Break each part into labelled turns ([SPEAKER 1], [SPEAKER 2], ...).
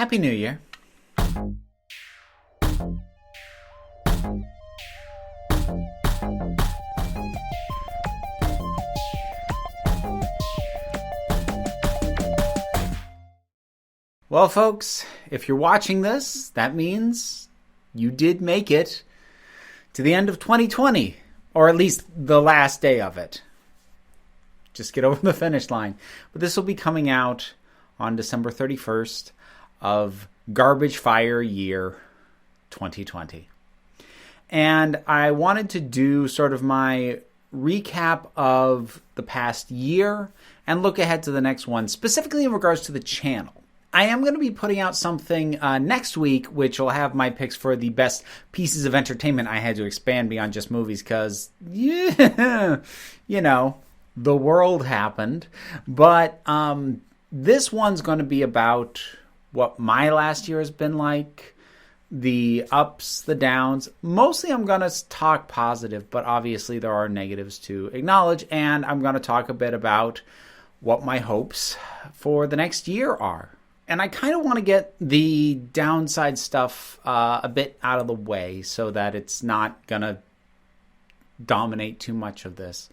[SPEAKER 1] Happy New Year. Well, folks, if you're watching this, that means you did make it to the end of 2020, or at least the last day of it. Just get over the finish line. But this will be coming out on December 31st of Garbage Fire Year 2020. And I wanted to do sort of my recap of the past year and look ahead to the next one, specifically in regards to the channel. I am going to be putting out something next week, which will have my picks for the best pieces of entertainment. I had to expand beyond just movies because, yeah, you know, the world happened. But this one's going to be about what my last year has been like, the ups, the downs. Mostly I'm going to talk positive, but obviously there are negatives to acknowledge. And I'm going to talk a bit about what my hopes for the next year are. And I kind of want to get the downside stuff a bit out of the way so that it's not going to dominate too much of this.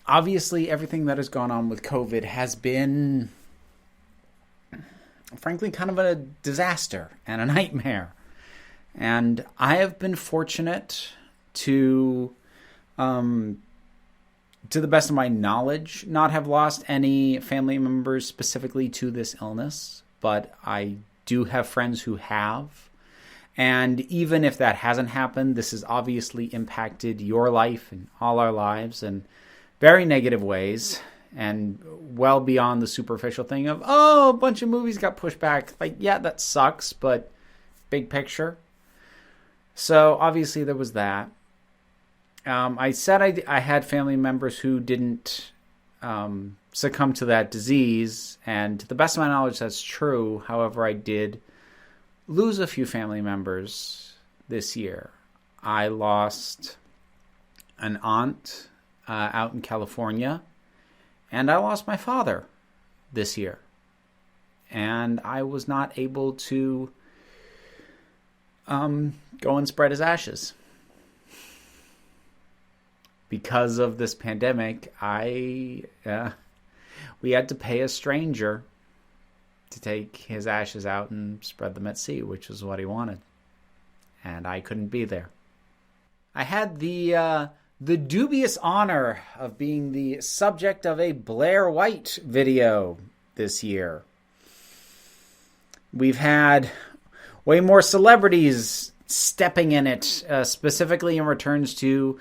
[SPEAKER 1] Obviously, everything that has gone on with COVID has been, frankly, kind of a disaster and a nightmare. And I have been fortunate to the best of my knowledge, not have lost any family members specifically to this illness, but I do have friends who have. And even if that hasn't happened, this has obviously impacted your life and all our lives in very negative ways and well beyond the superficial thing of, oh, a bunch of movies got pushed back. Like, yeah, that sucks, but big picture. So obviously there was that. I said I had family members who didn't succumb to that disease, and to the best of my knowledge, that's true. However, I did lose a few family members this year. I lost an aunt out in California, and I lost my father this year. And I was not able to go and spread his ashes. Because of this pandemic, we had to pay a stranger to take his ashes out and spread them at sea, which was what he wanted. And I couldn't be there. I had the dubious honor of being the subject of a Blair White video this year. We've had way more celebrities stepping in it, specifically in returns to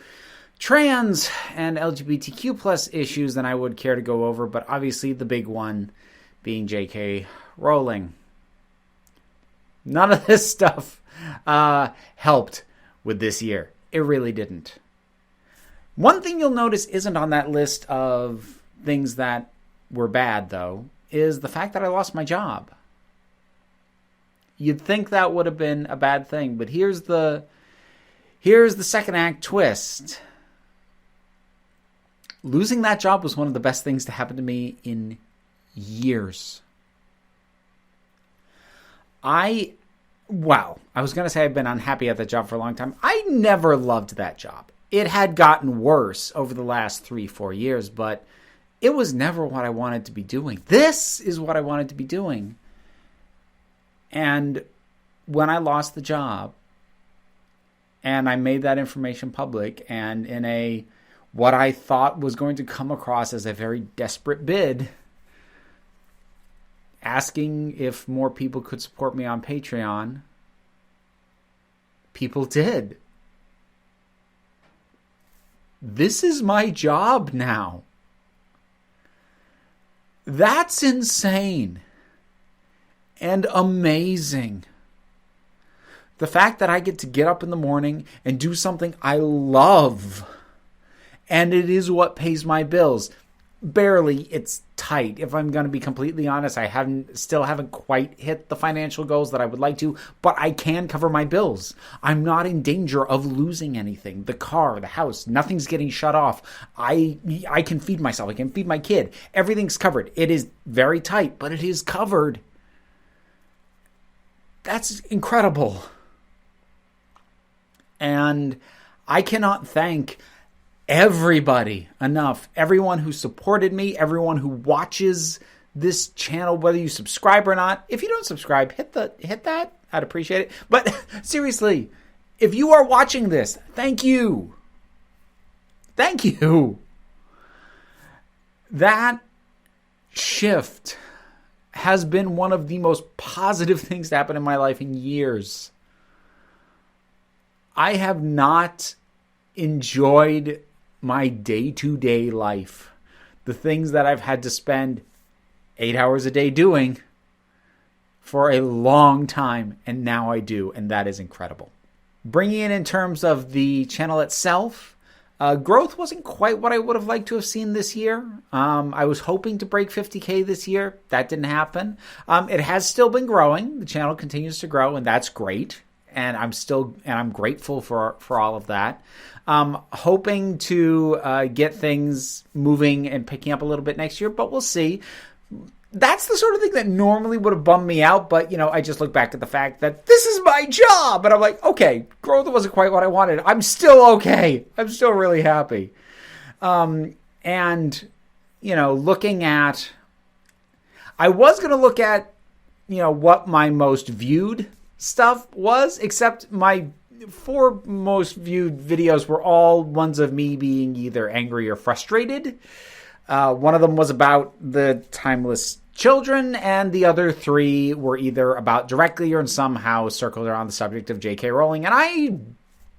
[SPEAKER 1] trans and LGBTQ plus issues than I would care to go over, but obviously the big one being J.K. Rowling. None of this stuff helped with this year. It really didn't. One thing you'll notice isn't on that list of things that were bad, though, is the fact that I lost my job. You'd think that would have been a bad thing, but here's the second act twist. Losing that job was one of the best things to happen to me in years. I was going to say I've been unhappy at that job for a long time. I never loved that job. It had gotten worse over the last 3-4 years, but it was never what I wanted to be doing. This is what I wanted to be doing. And when I lost the job and I made that information public, and in what I thought was going to come across as a very desperate bid, asking if more people could support me on Patreon, people did. This is my job now. That's insane and amazing. The fact that I get to get up in the morning and do something I love, and it is what pays my bills. Barely, it's tight. If I'm going to be completely honest, I still haven't quite hit the financial goals that I would like to, but I can cover my bills. I'm not in danger of losing anything. The car, the house, nothing's getting shut off. I can feed myself. I can feed my kid. Everything's covered. It is very tight, but it is covered. That's incredible. And I cannot thank everybody enough. Everyone who supported me, everyone who watches this channel, whether you subscribe or not. If you don't subscribe, hit that. I'd appreciate it. But seriously, if you are watching this, thank you. Thank you. That shift has been one of the most positive things to happen in my life in years. I have not enjoyed my day-to-day life, the things that I've had to spend 8 hours a day doing for a long time, and now I do, and that is incredible. Bringing it in terms of the channel itself, growth wasn't quite what I would have liked to have seen this year. I was hoping to break 50K this year. That didn't happen. It has still been growing. The channel continues to grow, and that's great. And I'm grateful for all of that. Hoping to get things moving and picking up a little bit next year, but we'll see. That's the sort of thing that normally would have bummed me out, but, I just look back at the fact that this is my job, and I'm like, okay, growth wasn't quite what I wanted. I'm still okay. I'm still really happy. Looking at, I was going to look at, what my most viewed stuff was, except my 4 most viewed videos were all ones of me being either angry or frustrated. One of them was about the timeless children, and the other 3 were either about directly or somehow circled around the subject of J.K. Rowling, and I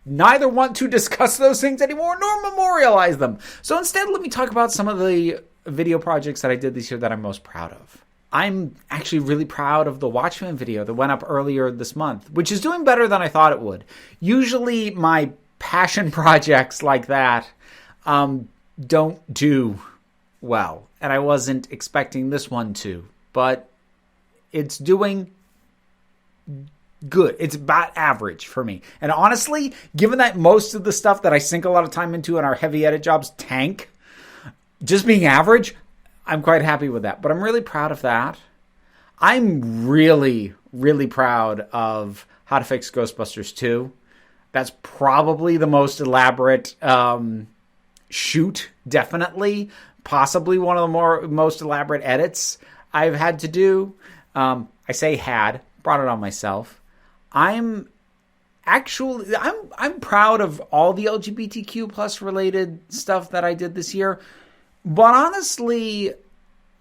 [SPEAKER 1] neither want to discuss those things anymore nor memorialize them. So instead, let me talk about some of the video projects that I did this year that I'm most proud of. I'm actually really proud of the Watchmen video that went up earlier this month, which is doing better than I thought it would. Usually my passion projects like that don't do well, and I wasn't expecting this one to, but it's doing good. It's about average for me. And honestly, given that most of the stuff that I sink a lot of time into in our heavy edit jobs tank, just being average, I'm quite happy with that. But I'm really proud of that. I'm really, really proud of How to Fix Ghostbusters 2. That's probably the most elaborate shoot, definitely. Possibly one of the most elaborate edits I've had to do. I say brought it on myself. I'm proud of all the LGBTQ plus related stuff that I did this year. But honestly,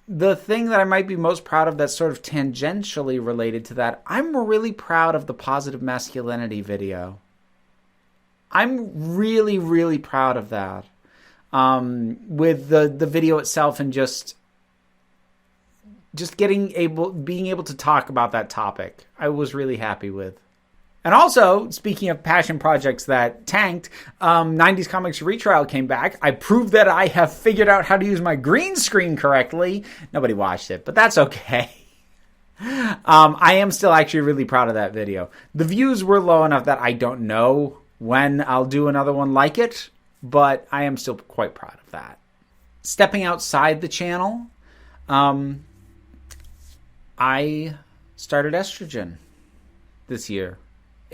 [SPEAKER 1] the thing that I might be most proud of that's sort of tangentially related to that, I'm really proud of the positive masculinity video. I'm really, really proud of that. With the video itself and just being able to talk about that topic, I was really happy with. And also, speaking of passion projects that tanked, 90s Comics Retrial came back. I proved that I have figured out how to use my green screen correctly. Nobody watched it, but that's okay. I am still actually really proud of that video. The views were low enough that I don't know when I'll do another one like it, but I am still quite proud of that. Stepping outside the channel, I started estrogen this year.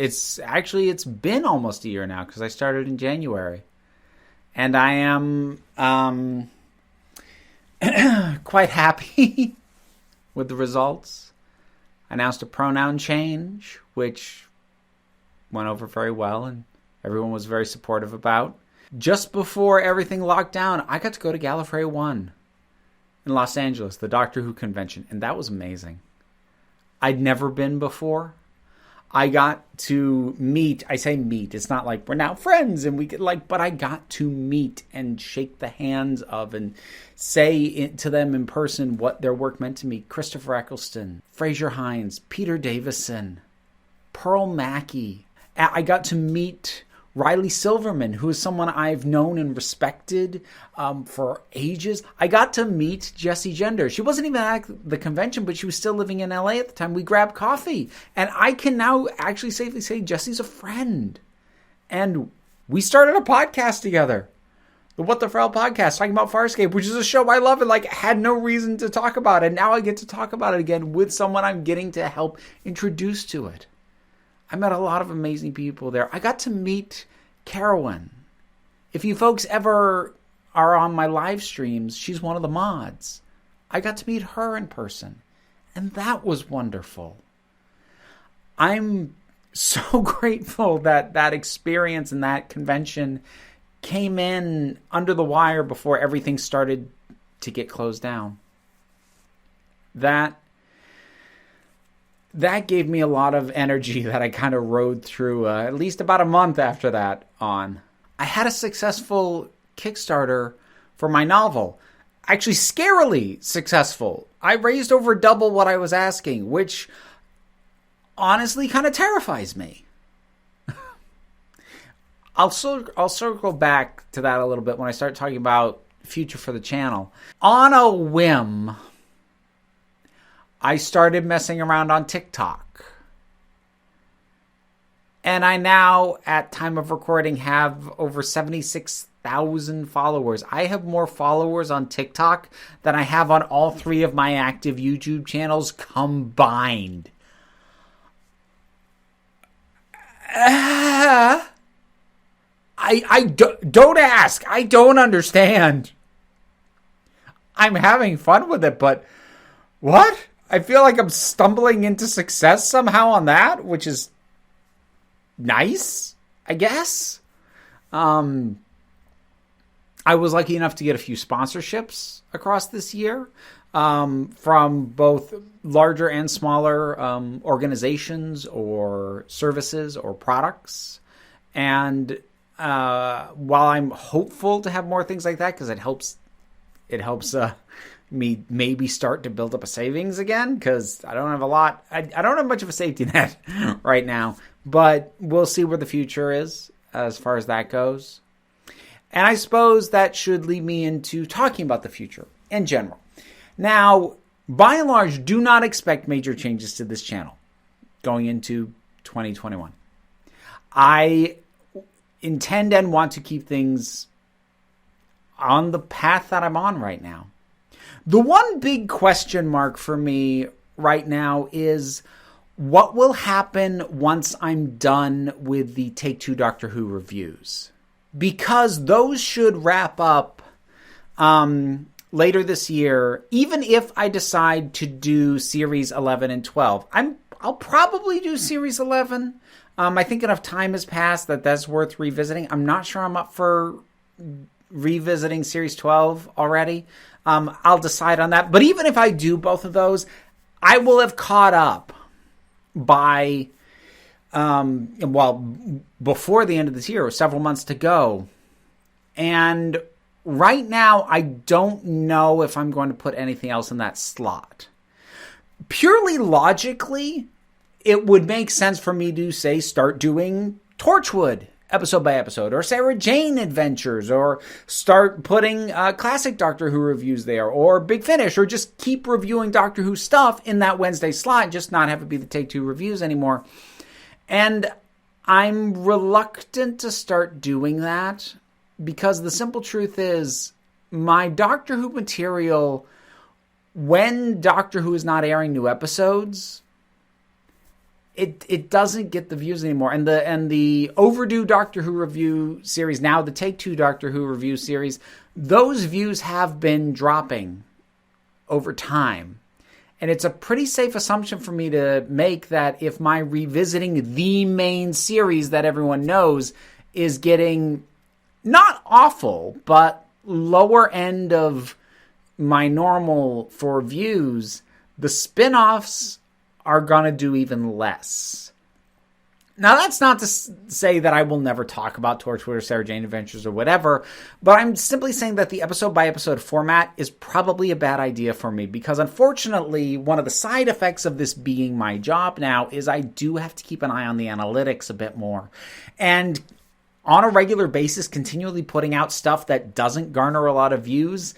[SPEAKER 1] It's been almost a year now because I started in January. And I am quite happy with the results. I announced a pronoun change, which went over very well and everyone was very supportive about. Just before everything locked down, I got to go to Gallifrey 1 in Los Angeles, the Doctor Who convention, and that was amazing. I'd never been before. I got to meet, I say meet, it's not like we're now friends and we could but I got to meet and shake the hands of and say to them in person what their work meant to me. Christopher Eccleston, Fraser Hines, Peter Davison, Pearl Mackie. I got to meet Riley Silverman, who is someone I've known and respected for ages. I got to meet Jessie Gender. She wasn't even at the convention, but she was still living in LA at the time. We grabbed coffee. And I can now actually safely say Jessie's a friend. And we started a podcast together. the What the Frell podcast talking about Farscape, which is a show I love and had no reason to talk about it. Now I get to talk about it again with someone I'm getting to help introduce to it. I met a lot of amazing people there. I got to meet Carowin. If you folks ever are on my live streams, she's one of the mods. I got to meet her in person, and that was wonderful. I'm so grateful that that experience and that convention came in under the wire before everything started to get closed down. That gave me a lot of energy that I kind of rode through at least about a month after that on. I had a successful Kickstarter for my novel. Actually, scarily successful. I raised over double what I was asking, which honestly kind of terrifies me. I'll circle back to that a little bit when I start talking about future for the channel. On a whim, I started messing around on TikTok. And I now, at time of recording, have over 76,000 followers. I have more followers on TikTok than I have on all three of my active YouTube channels combined. Don't ask. I don't understand. I'm having fun with it, but what? I feel like I'm stumbling into success somehow on that, which is nice, I guess. I was lucky enough to get a few sponsorships across this year from both larger and smaller organizations or services or products. And while I'm hopeful to have more things like that, because it helps me maybe start to build up a savings again, because I don't have a lot. I don't have much of a safety net right now, but we'll see where the future is as far as that goes. And I suppose that should lead me into talking about the future in general. Now, by and large, do not expect major changes to this channel going into 2021. I intend and want to keep things on the path that I'm on right now. The one big question mark for me right now is what will happen once I'm done with the Take-Two Doctor Who reviews? Because those should wrap up later this year. Even if I decide to do Series 11 and 12, I'll probably do Series 11. I think enough time has passed that that's worth revisiting. I'm not sure I'm up for revisiting Series 12 already. I'll decide on that. But even if I do both of those, I will have caught up by, before the end of this year, several months to go. And right now, I don't know if I'm going to put anything else in that slot. Purely logically, it would make sense for me to, say, start doing Torchwood episode by episode, or Sarah Jane Adventures, or start putting classic Doctor Who reviews there, or Big Finish, or just keep reviewing Doctor Who stuff in that Wednesday slot, just not have it be the Take-Two reviews anymore. And I'm reluctant to start doing that, because the simple truth is, my Doctor Who material, when Doctor Who is not airing new episodes, it doesn't get the views anymore. And the overdue Doctor Who review series, now the Take-Two Doctor Who review series, those views have been dropping over time. And it's a pretty safe assumption for me to make that if my revisiting the main series that everyone knows is getting not awful, but lower end of my normal for views, the spin-offs are going to do even less. Now, that's not to say that I will never talk about Torchwood or Sarah Jane Adventures or whatever, but I'm simply saying that the episode-by-episode format is probably a bad idea for me, because unfortunately, one of the side effects of this being my job now is I do have to keep an eye on the analytics a bit more. And on a regular basis, continually putting out stuff that doesn't garner a lot of views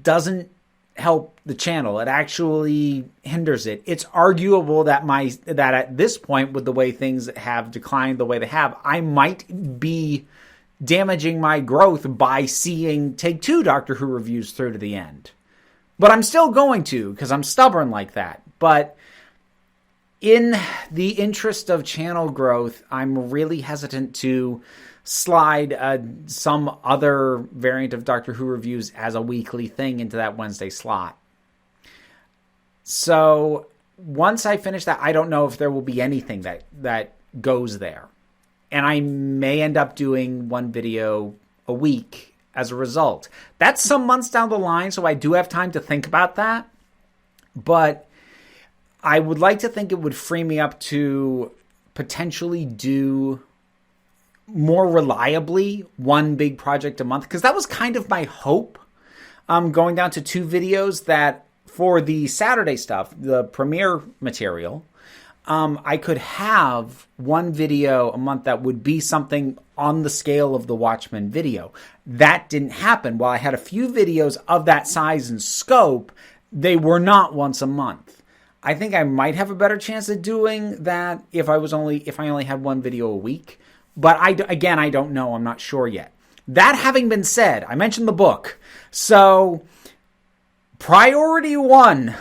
[SPEAKER 1] doesn't help the channel. It actually hinders it. It's arguable that at this point, with the way things have declined the way they have, I might be damaging my growth by seeing Take-Two Doctor Who reviews through to the end. But I'm still going to, because I'm stubborn like that. But in the interest of channel growth, I'm really hesitant to slide some other variant of Doctor Who reviews as a weekly thing into that Wednesday slot. So once I finish that, I don't know if there will be anything that goes there. And I may end up doing one video a week as a result. That's some months down the line, so I do have time to think about that. But I would like to think it would free me up to potentially do more reliably one big project a month, because that was kind of my hope, going down to 2 videos that for the Saturday stuff, the premiere material, I could have one video a month that would be something on the scale of the Watchmen video. That didn't happen. While I had a few videos of that size and scope, they were not once a month. I think I might have a better chance of doing that if I only had one video a week. But I don't know. I'm not sure yet. That having been said, I mentioned the book. So priority 1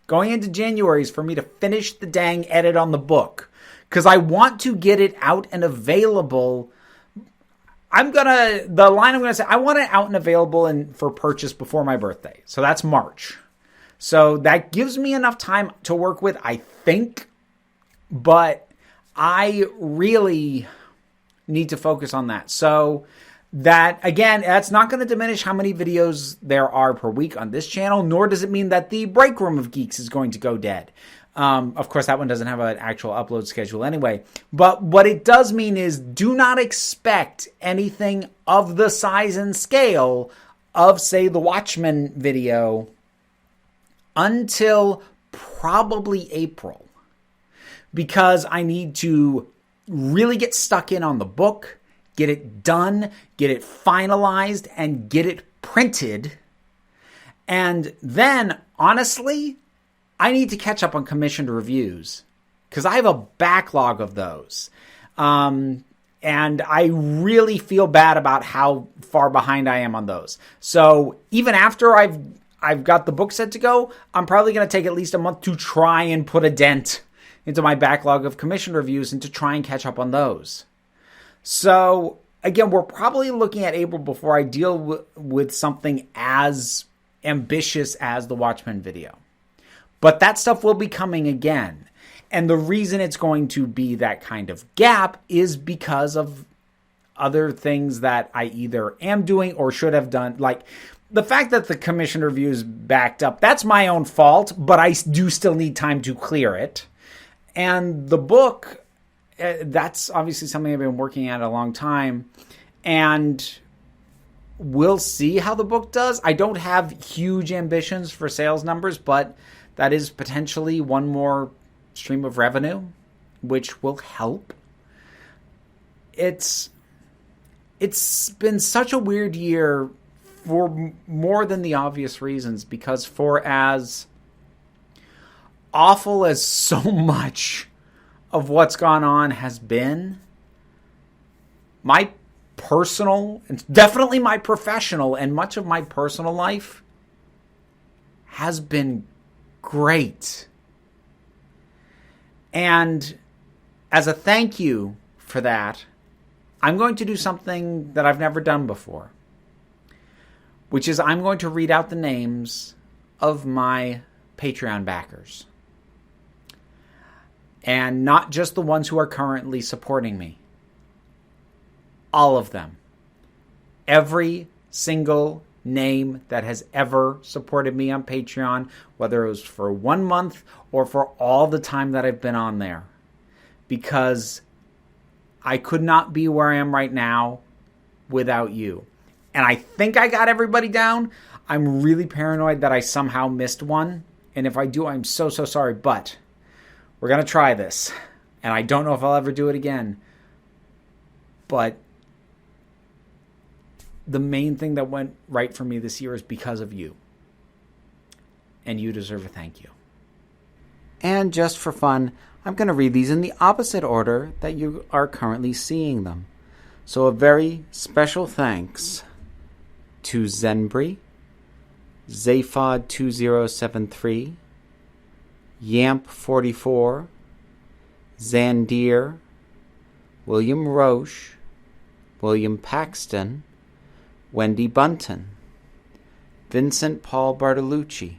[SPEAKER 1] going into January is for me to finish the dang edit on the book, because I want to get it out and available. I want it out and available for purchase before my birthday. So that's March. So that gives me enough time to work with, I think. But I really need to focus on that. So that, again, that's not going to diminish how many videos there are per week on this channel, nor does it mean that the break room of Geeks is going to go dead. Of course, that one doesn't have an actual upload schedule anyway. But what it does mean is do not expect anything of the size and scale of, say, the Watchmen video until probably April. Because I need to really get stuck in on the book, get it done, get it finalized, and get it printed. And then, honestly, I need to catch up on commissioned reviews, because I have a backlog of those. And I really feel bad about how far behind I am on those. So even after I've got the book set to go, I'm probably going to take at least a month to try and put a dent into my backlog of commissioned reviews and to try and catch up on those. So, again, we're probably looking at April before I deal with something as ambitious as the Watchmen video. But that stuff will be coming again. And the reason it's going to be that kind of gap is because of other things that I either am doing or should have done. Like the fact that the commission reviews backed up, that's my own fault, but I do still need time to clear it. And the book, that's obviously something I've been working at a long time. And we'll see how the book does. I don't have huge ambitions for sales numbers, but that is potentially one more stream of revenue, which will help. It's been such a weird year for more than the obvious reasons, because for as awful as so much of what's gone on has been, my personal, and definitely my professional, and much of my personal life has been great. And as a thank you for that, I'm going to do something that I've never done before, which is I'm going to read out the names of my Patreon backers. And not just the ones who are currently supporting me. All of them. Every single name that has ever supported me on Patreon, whether it was for 1 month or for all the time that I've been on there. Because I could not be where I am right now without you. And I think I got everybody down. I'm really paranoid that I somehow missed one. And if I do, I'm so sorry. But we're going to try this. And I don't know if I'll ever do it again. But the main thing that went right for me this year is because of you. And you deserve a thank you. And just for fun, I'm going to read these in the opposite order that you are currently seeing them. So a very special thanks to Zenbri, Zaphod 2073, Yamp 44, Zandir, William Roche, William Paxton, Wendy Bunton, Vincent Paul Bartolucci,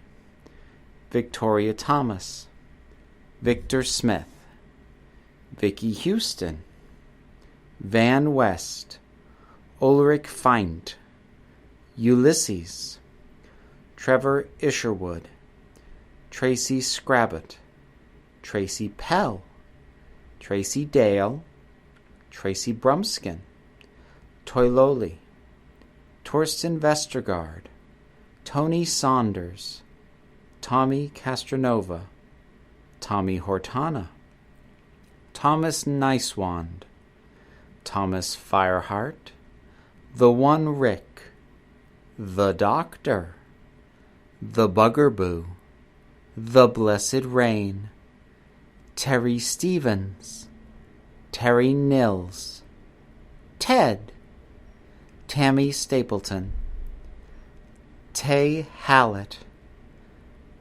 [SPEAKER 1] Victoria Thomas, Victor Smith, Vicky Houston, Van West, Ulrich Feind, Ulysses, Trevor Isherwood, Tracy Scrabbit, Tracy Pell, Tracy Dale, Tracy Brumskin, Toyloli, Torsten Vestergaard, Tony Saunders, Tommy Castronova, Tommy Hortana, Thomas Nicewand, Thomas Fireheart, The One Rick, The Doctor, The Buggerboo, The Blessed Rain, Terry Stevens, Terry Nils, Ted, Tammy Stapleton, Tay Hallett,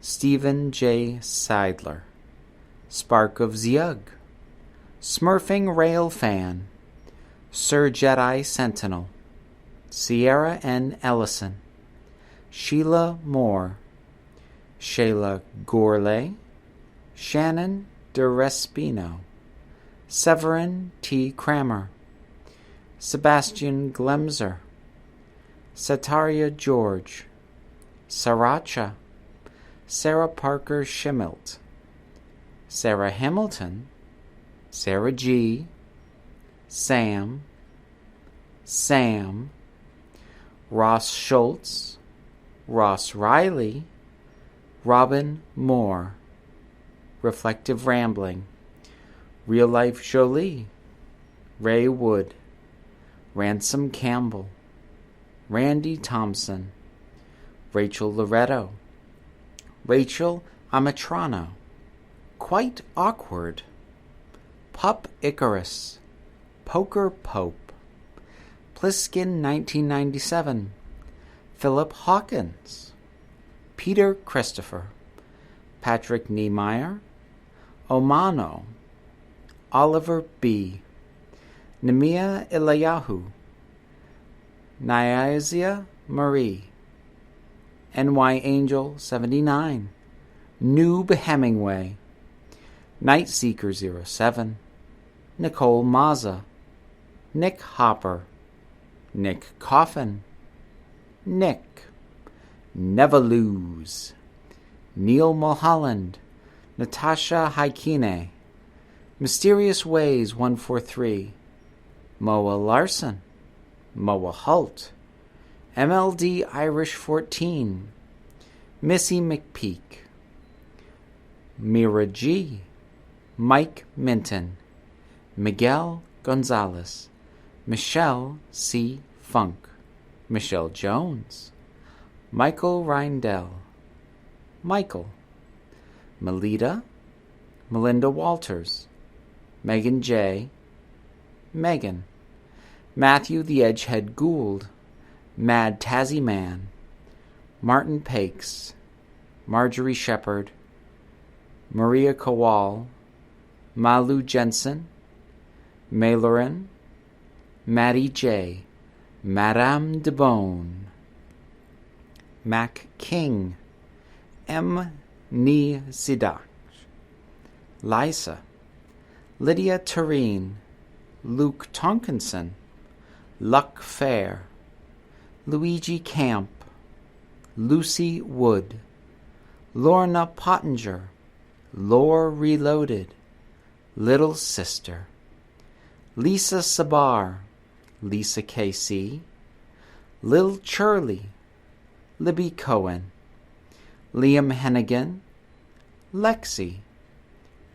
[SPEAKER 1] Stephen J. Seidler, Spark of Zug, Smurfing Railfan, Sir Jedi Sentinel, Sierra N. Ellison, Sheila Moore, Shayla Gourlay, Shannon DeRespino, Severin T. Kramer, Sebastian Glemser, Sataria George, Sriracha, Sarah Parker Schimmelt, Sarah Hamilton, Sarah G., Sam, Ross Schultz, Ross Riley, Robin Moore, Reflective Rambling, Real Life Jolie, Ray Wood, Ransom Campbell, Randy Thompson, Rachel Loretto, Rachel Amatrano, Quite Awkward, Pup Icarus, Poker Pope, Pliskin 1997, Philip Hawkins, Peter Christopher, Patrick Niemeyer, Omano, Oliver B., Nemia Eliyahu, Nyazia Marie, NY Angel 79, Noob Hemingway, Nightseeker 07, Nicole Mazza, Nick Hopper, Nick Coffin, Nick, Never Lose, Neil Mulholland, Natasha Haikine, Mysterious Ways 143, Moa Larson, Moa Hult, MLD Irish 14, Missy McPeak, Mira G., Mike Minton, Miguel Gonzalez, Michelle C. Funk, Michelle Jones, Michael Reindell, Michael, Melita, Melinda Walters, Megan J., Megan, Matthew the Edgehead Gould, Mad Tazzy Man, Martin Pakes, Marjorie Shepherd, Maria Kowal, Malu Jensen, Mailorin, Maddie J., Madame de Bone, Mac King, M. Ni Sidak, Lysa, Lydia Tureen, Luke Tonkinson, Luck Fair, Luigi Camp, Lucy Wood, Lorna Pottinger, Lore Reloaded, Little Sister, Lisa Sabar, Lisa KC, Lil Churley, Libby Cohen, Liam Hennigan, Lexi,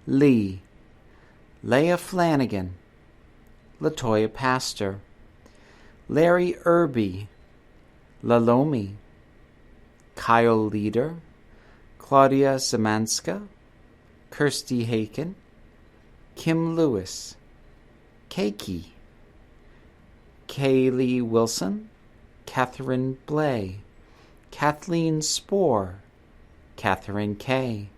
[SPEAKER 1] Lee, Leah Flanagan, Latoya Pastor, Larry Irby, Lalomi, Kyle Leader, Claudia Zemanska, Kirsty Haken, Kim Lewis, Keiki, Kaylee Wilson, Catherine Blay, Kathleen Spoor, Catherine Kay,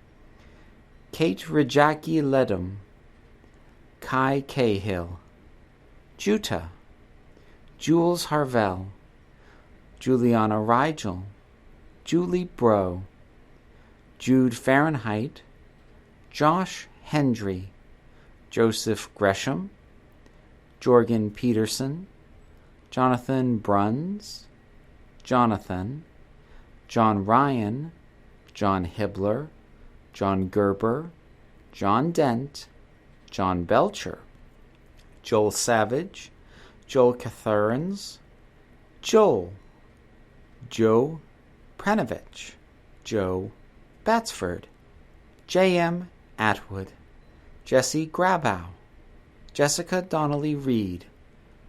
[SPEAKER 1] Kate Rajaki Ledham, Kai Cahill, Juta, Jules Harvell, Juliana Rigel, Julie Bro, Jude Fahrenheit, Josh Hendry, Joseph Gresham, Jorgen Peterson, Jonathan Bruns, Jonathan, John Ryan, John Hibbler, John Gerber, John Dent, John Belcher, Joel Savage, Joel Catharins, Joel, Joe Pranovich, Joe Batsford, J.M. Atwood, Jesse Grabow, Jessica Donnelly Reed,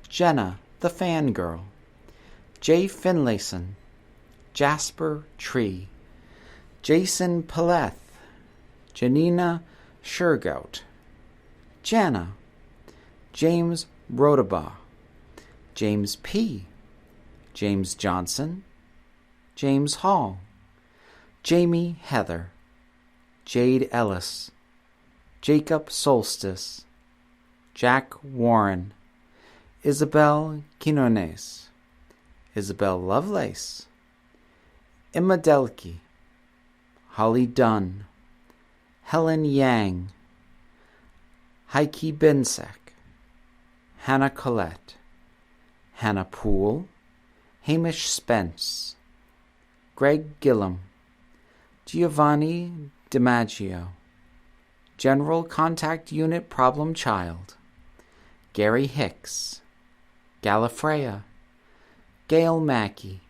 [SPEAKER 1] Jenna the Fangirl, Jay Finlayson, Jasper Tree, Jason Paleth, Janina Shergout, Jana, James Rodabaugh, James P., James Johnson, James Hall, Jamie Heather, Jade Ellis, Jacob Solstice, Jack Warren, Isabel Quinones, Isabel Lovelace, Emma Delkey, Holly Dunn, Helen Yang, Heike Bensek, Hannah Collette, Hannah Poole, Hamish Spence, Greg Gillum, Giovanni DiMaggio, General Contact Unit Problem Child, Gary Hicks, Gallifreya, Gail Mackey,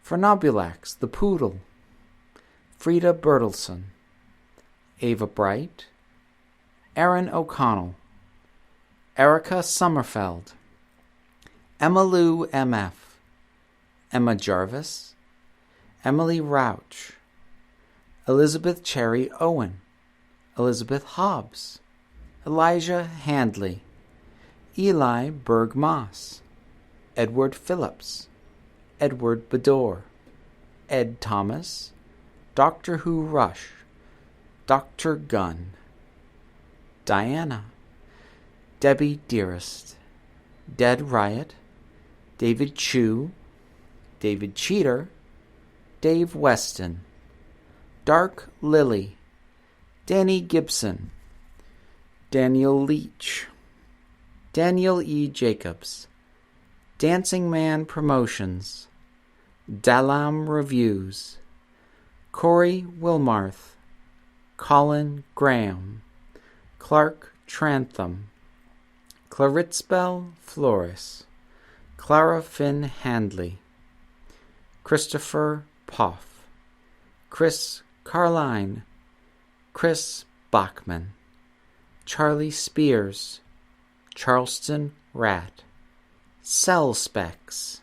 [SPEAKER 1] Fernobulax the Poodle, Frida Bertelson, Ava Bright, Erin O'Connell, Erica Sommerfeld, Emma Lou MF, Emma Jarvis, Emily Rauch, Elizabeth Cherry Owen, Elizabeth Hobbs, Elijah Handley, Eli Berg Moss, Edward Phillips, Edward Bedore, Ed Thomas, Doctor Who Rush, Dr. Gunn, Diana, Debbie Dearest, Dead Riot, David Chu, David Cheater, Dave Weston, Dark Lily, Danny Gibson, Daniel Leach, Daniel E. Jacobs, Dancing Man Promotions, Dalam Reviews, Corey Wilmarth, Colin Graham, Clark Trantham, Claritzbel Flores, Clara Finn Handley, Christopher Poff, Chris Carline, Chris Bachman, Charlie Spears, Charleston Rat, Cell Specs,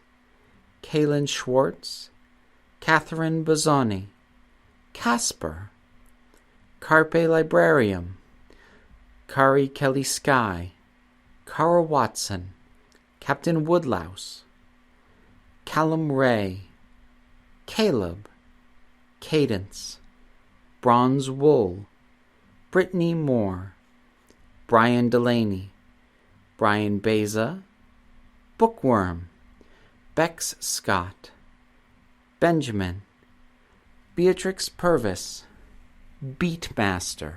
[SPEAKER 1] Kaylin Schwartz, Catherine Bazzoni, Casper, Carpe Librarium, Kari Kelly Sky, Cara Watson, Captain Woodlouse, Callum Ray, Caleb, Cadence, Bronze Wool, Brittany Moore, Brian Delaney, Brian Beza, Bookworm, Bex Scott, Benjamin, Beatrix Purvis, Beatmaster,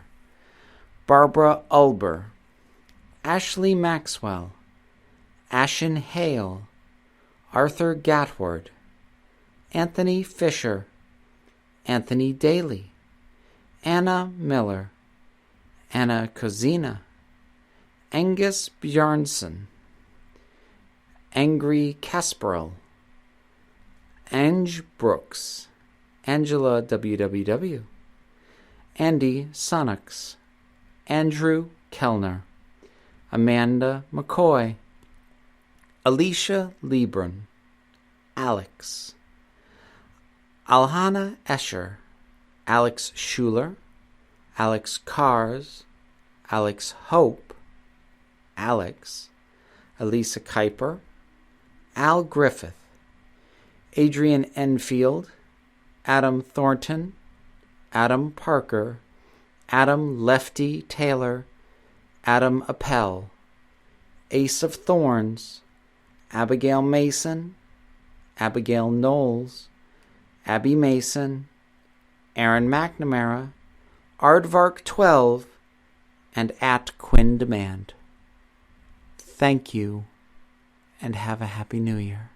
[SPEAKER 1] Barbara Ulber, Ashley Maxwell, Ashen Hale, Arthur Gatward, Anthony Fisher, Anthony Daly, Anna Miller, Anna Kozina, Angus Bjornson, Angry Kasparel, Ange Brooks, Angela WWW, Andy Sonnux, Andrew Kellner, Amanda McCoy, Alicia Liebran, Alex, Alhana Escher, Alex Schuler, Alex Cars, Alex Hope, Alex, Elisa Kuiper, Al Griffith, Adrian Enfield, Adam Thornton, Adam Parker, Adam Lefty Taylor, Adam Appel, Ace of Thorns, Abigail Mason, Abigail Knowles, Abby Mason, Aaron McNamara, Aardvark 12, and at Quinn Demand. Thank you, and have a Happy New Year.